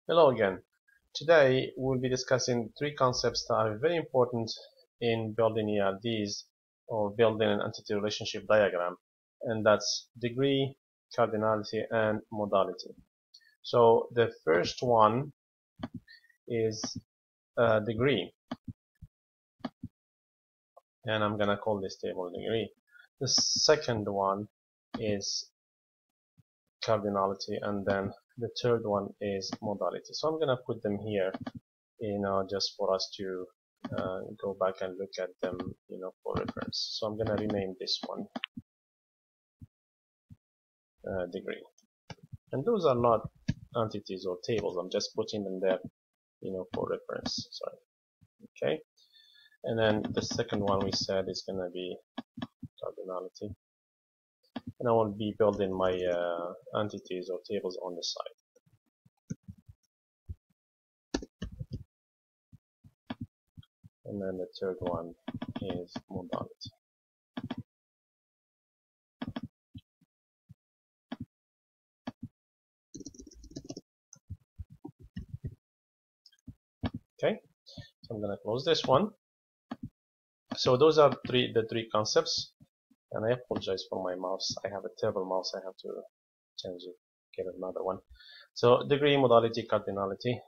Hello again. Today we'll be discussing three concepts that are very important in building ERDs or building an entity relationship diagram, and that's degree, cardinality, and modality. So the first one is degree, and I'm gonna call this table degree. The second one is cardinality, and then the third one is modality. So I'm gonna put them here, just for us to go back and look at them, for reference. So I'm gonna rename this one degree, and those are not entities or tables. I'm just putting them there, for reference. Sorry. Okay. And then the second one we said is gonna be cardinality, and I will be building my entities or tables on the side. And then the third one is modality. Okay, so I'm gonna close this one. So those are the three concepts, and I apologize for my mouse. I have a terrible mouse. I have to change it, get another one. So degree, modality, cardinality,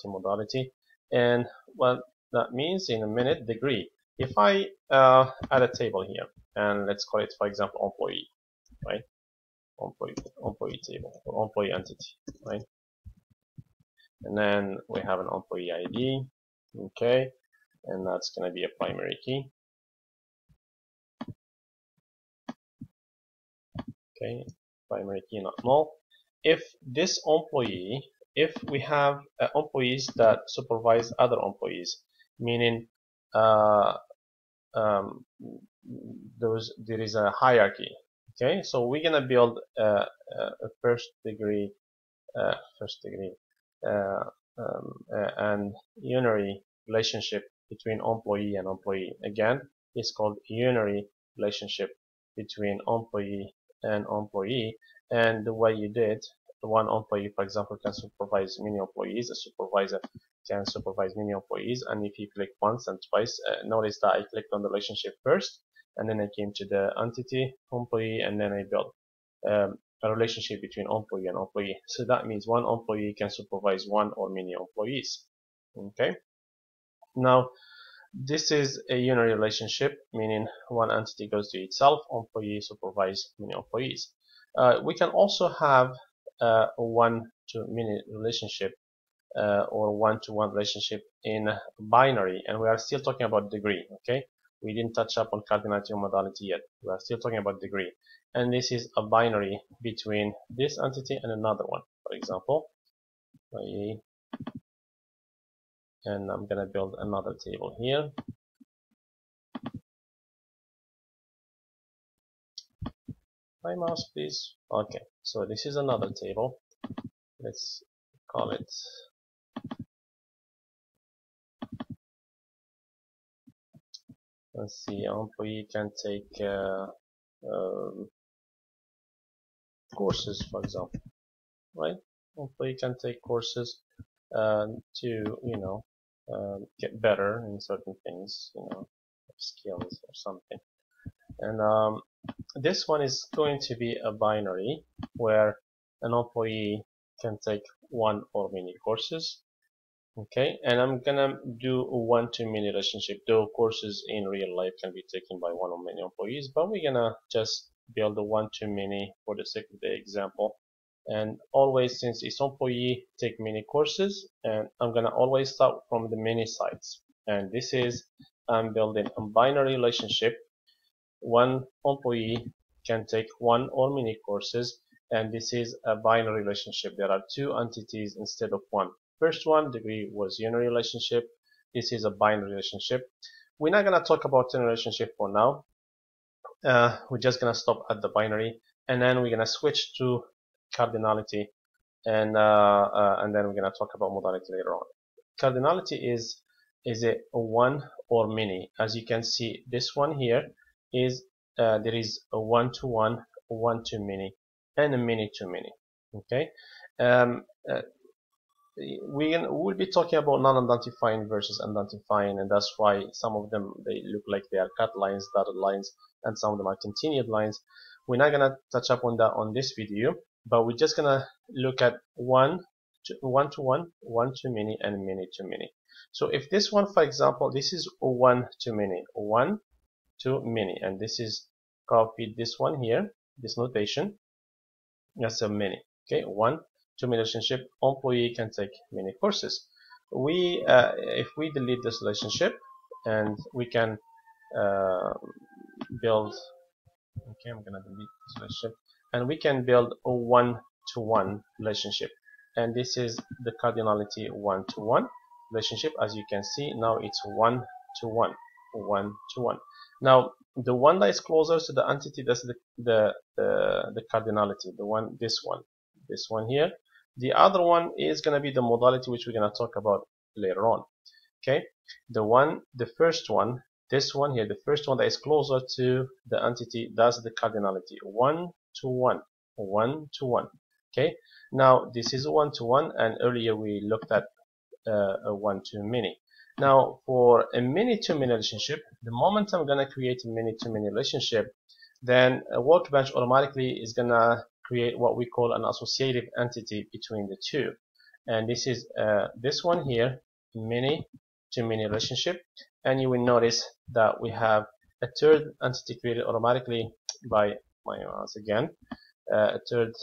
modality, and what that means in a minute. Degree. If I add a table here, and let's call it, for example, employee, right? Employee table or employee entity, right? And then we have an employee ID, okay, and that's going to be a primary key. Okay, primary key not null. If this employee, if we have employees that supervise other employees, meaning there is a hierarchy. Okay, so we're gonna build a first degree and unary relationship between employee and employee. Again, it's called unary relationship between employee and employee. And the way you did, one employee, for example, can supervise many employees. A supervisor can supervise many employees. And if you click once and twice, notice that I clicked on the relationship first, and then I came to the entity employee, and then I built a relationship between employee and employee. So that means one employee can supervise one or many employees. Okay. Now, this is a unary relationship, meaning one entity goes to itself, employee supervise many employees. We can also have a one-to-many relationship or one-to-one relationship in binary, and we are still talking about degree. Okay, we didn't touch up on cardinality or modality yet. We are still talking about degree, and this is a binary between this entity and another one. For example, and I'm gonna build another table here. My mouse, please. Okay, so this is another table. Let's call it let's see, employee can take courses, for example, right? Employee can take courses to get better in certain things, skills or something. And this one is going to be a binary where an employee can take one or many courses. Okay, and I'm gonna do a one-to-many relationship, though courses in real life can be taken by one or many employees, but we're gonna just build a one-to-many for the sake of the example. And always, since it's employee take many courses, and I'm gonna always start from the many sides. And this is, I'm building a binary relationship. One employee can take one or many courses, and this is a binary relationship. There are two entities instead of one. First one, degree, was unary relationship. This is a binary relationship. We're not gonna talk about ternary relationship for now. We're just gonna stop at the binary, and then we're gonna switch to cardinality, and then we're gonna talk about modality later on. Cardinality is a one or many. As you can see, this one here is there is a one-to-one, one-to-many, and a many-to-many. Okay. we'll be talking about non-identifying versus identifying, and that's why some of them they look like they are cut lines, dotted lines, and some of them are continued lines. We're not gonna touch up on that on this video, but we're just gonna look at one to one, one to many, and many to many. So if this one, for example, this is one to many, one to many, and this is copy this one here, this notation. That's a many. Okay, one to many relationship. Employee can take many courses. If we delete this relationship, and we can build. Okay, I'm gonna delete this relationship, and we can build a one-to-one relationship. And this is the cardinality one-to-one relationship. As you can see, now it's one-to-one, one-to-one. Now the one that is closer to the entity, that's the cardinality, this one here. The other one is going to be the modality, which we're going to talk about later on. Okay, the first one, this one here, the first one that is closer to the entity, that's the cardinality, one-to-one, one-to-one. Okay, now this is one-to-one, and earlier we looked at a one-to-many. Now for a many-to-many relationship, the moment I'm going to create a many-to-many relationship, then a Workbench automatically is going to create what we call an associative entity between the two. And this is this one here, many-to-many relationship. And you will notice that we have a third entity created automatically by my mouse again. A third,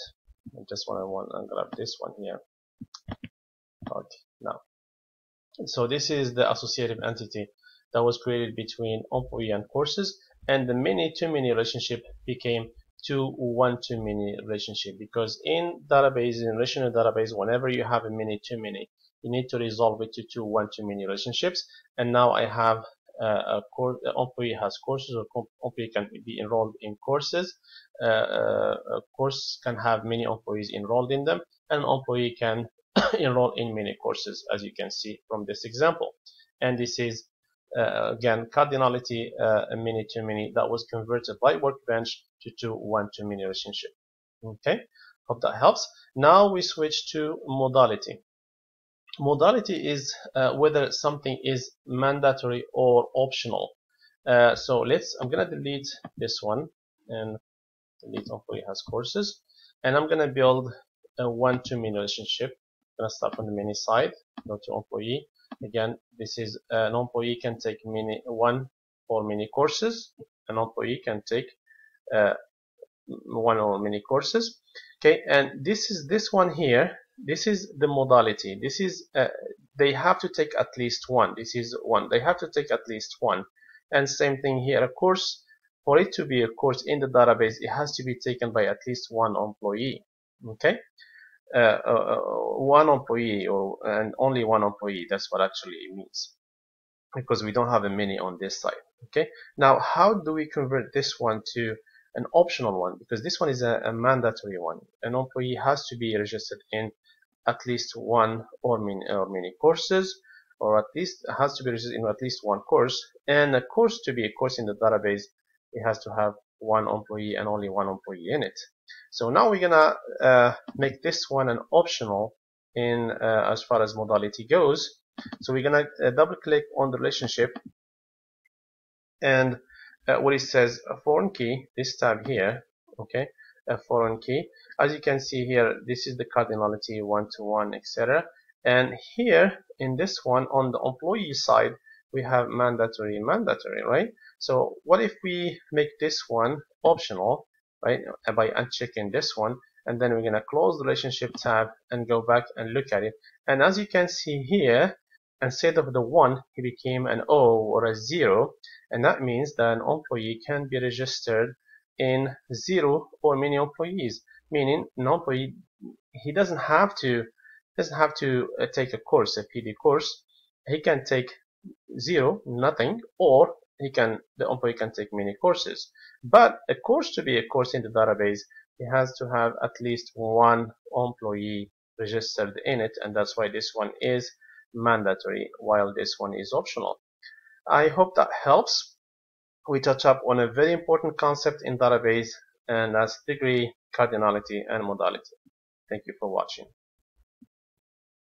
I just want to grab this one here. Okay, now. So this is the associative entity that was created between employee and courses, and the many-to-many relationship became to one-to-many relationship, because in database, in relational database, whenever you have a many-to-many, you need to resolve it to two one-to-many relationships. And now I have employee has courses, or employee can be enrolled in courses. A course can have many employees enrolled in them, and employee can enroll in many courses, as you can see from this example. And this is again cardinality many-to-many that was converted by Workbench to one-to-many relationship. Okay, hope that helps. Now we switch to modality. Modality is whether something is mandatory or optional. So I'm gonna delete this one and delete employee has courses, and I'm gonna build a one-to-many relationship. I'm gonna start from the many side, go to employee. Again, this is an employee can take one or many courses. An employee can take one or many courses. Okay, and this one here. This is the modality. This is they have to take at least one. This is one. They have to take at least one. And same thing here. A course, for it to be a course in the database, it has to be taken by at least one employee. Okay. One employee and only one employee. That's what actually it means, because we don't have a many on this side. Okay. Now, how do we convert this one to an optional one? Because this one is a mandatory one. An employee has to be registered in at least one or many courses, or at least has to be registered in at least one course. And a course, to be a course in the database, it has to have one employee and only one employee in it. So now we're gonna make this one an optional in as far as modality goes. So we're gonna double click on the relationship, and what it says, a foreign key, this tab here, okay, a foreign key. As you can see here, this is the cardinality one-to-one, etc. And here in this one, on the employee side, we have mandatory, right? So what if we make this one optional, right, by unchecking this one, and then we're going to close the relationship tab and go back and look at it. And as you can see here, instead of the 1, it became an O or a 0, and that means that an employee can be registered in 0 or many employees, meaning an employee, he doesn't have to take a course, a PD course. He can take 0, nothing, or the employee can take many courses. But a course, to be a course in the database, it has to have at least one employee registered in it, and that's why this one is mandatory while this one is optional. I hope that helps. We touch up on a very important concept in database, and that's degree, cardinality, and modality. Thank you for watching.